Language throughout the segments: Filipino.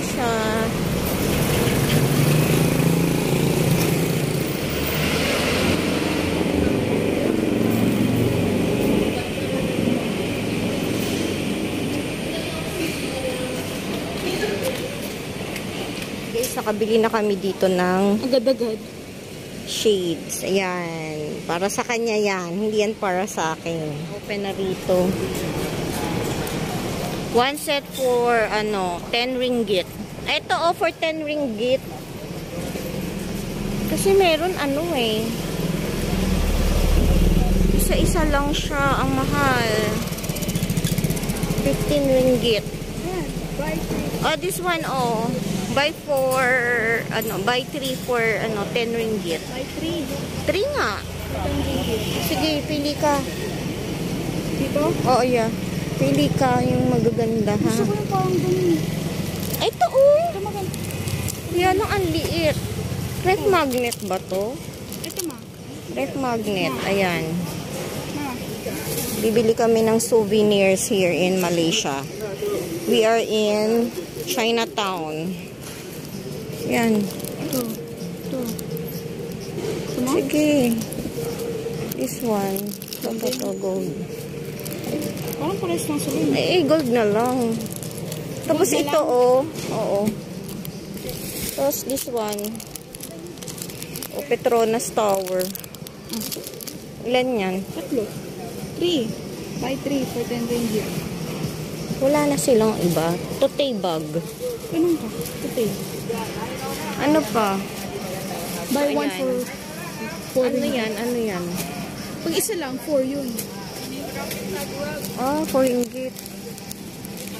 Malaysia. Guys, nakabili na kami dito ng agad-agad shades. Ayan. Para sa kanya yan. Hindi yan para sa akin. Open na rito. One set for, 10 ringgit. Ito, for 10 ringgit. Kasi meron, isa-isa lang siya. Ang mahal. 15 ringgit. Oh, this one, buy 3 for, 10 ringgit. Buy 3. 3 nga. 10 ringgit. Sige, pili ka. Dito? Oo, yeah. Pili ka yung magaganda, ha? Gusto ko yung parang ganun. Ito, Ito maganda. yan ang liit. Ref magnet ba to? Ito ma. Ref magnet. Ayan. Ma. Bibili kami ng souvenirs here in Malaysia. We are in Chinatown. Yan. Ito. Ito. Sige. This one. Ito, gold. Parang pares lang sila. Gold na lang. Tapos Gold na ito, lang? Oo. Tapos this one. Petronas Tower. Ilan yan? 3. Buy 3 for 10 ringgit. Wala na silang iba. Tote bag. Ganun ka. Ito. Ano pa? Buy Ayan. 1 for 4 ringgit. Ano yan? Pag isa lang, 4 yun. 4 ringgit.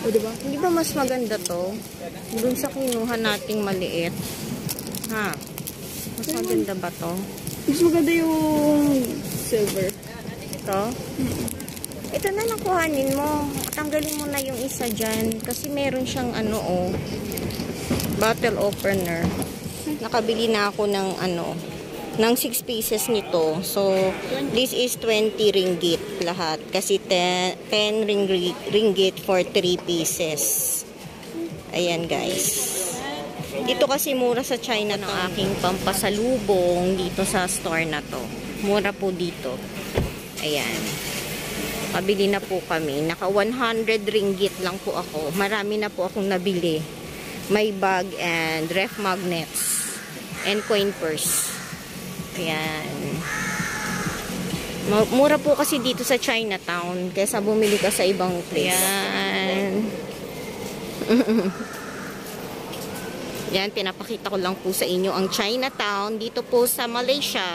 O, diba? Hindi ba mas maganda to? Dun sa kinuha nating maliit. Ha? Mas maganda ba to? Mas maganda yung silver. Ito? Ito na lang kuhanin mo. Tanggalin mo na yung isa dyan. Kasi meron siyang bottle opener. Nakabili na ako ng ng 6 pieces nito. So, this is 20 ringgit lahat. Kasi 10 ringgit for 3 pieces. Ayan, guys. Dito kasi mura sa China ng aking pampasalubong dito sa store na to. Mura po dito. Ayan. Pabili na po kami. Naka 100 ringgit lang po ako. Marami na po akong nabili. May bag and ref magnets. And coin purse. Ayan. Mura po kasi dito sa Chinatown. Kaysa bumili ka sa ibang place. Ayan. Yan, pinapakita ko lang po sa inyo ang Chinatown dito po sa Malaysia.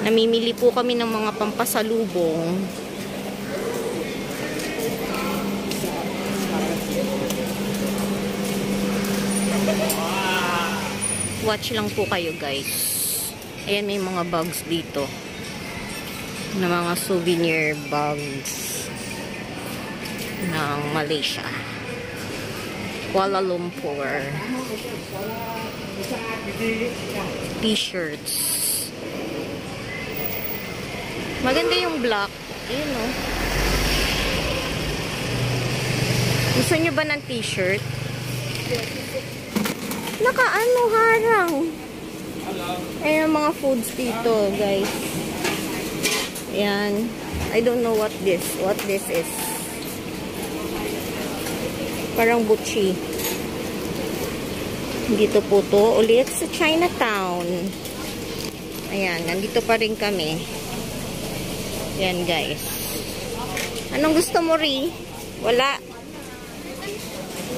Namimili po kami ng mga pampasalubong. Watch lang po kayo, guys. Ayan, may mga bags dito. Na mga souvenir bags ng Malaysia. Kuala Lumpur. T-shirts. Maganda yung black. Ayun, oh. Gusto nyo ba ng t-shirt? Harang. Ayan mga foods dito, guys. Ayan. I don't know what this is. Parang butchi. Dito po to ulit sa Chinatown. Ayan, nandito pa rin kami. Ayan, guys. Anong gusto mo, Ri? Wala.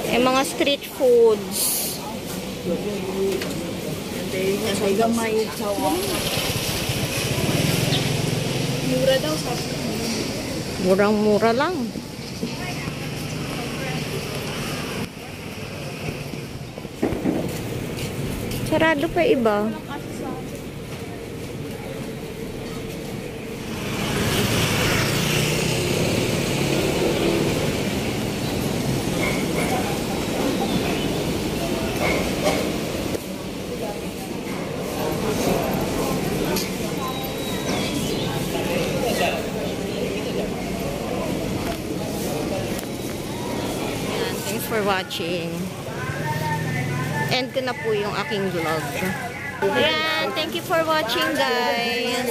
Mga street foods. Gamay, sawa. Mura daw sa. Murang-mura lang. Sarado pa iba. for for watching. End ko na po yung aking vlog. Ayan, thank you for watching, guys.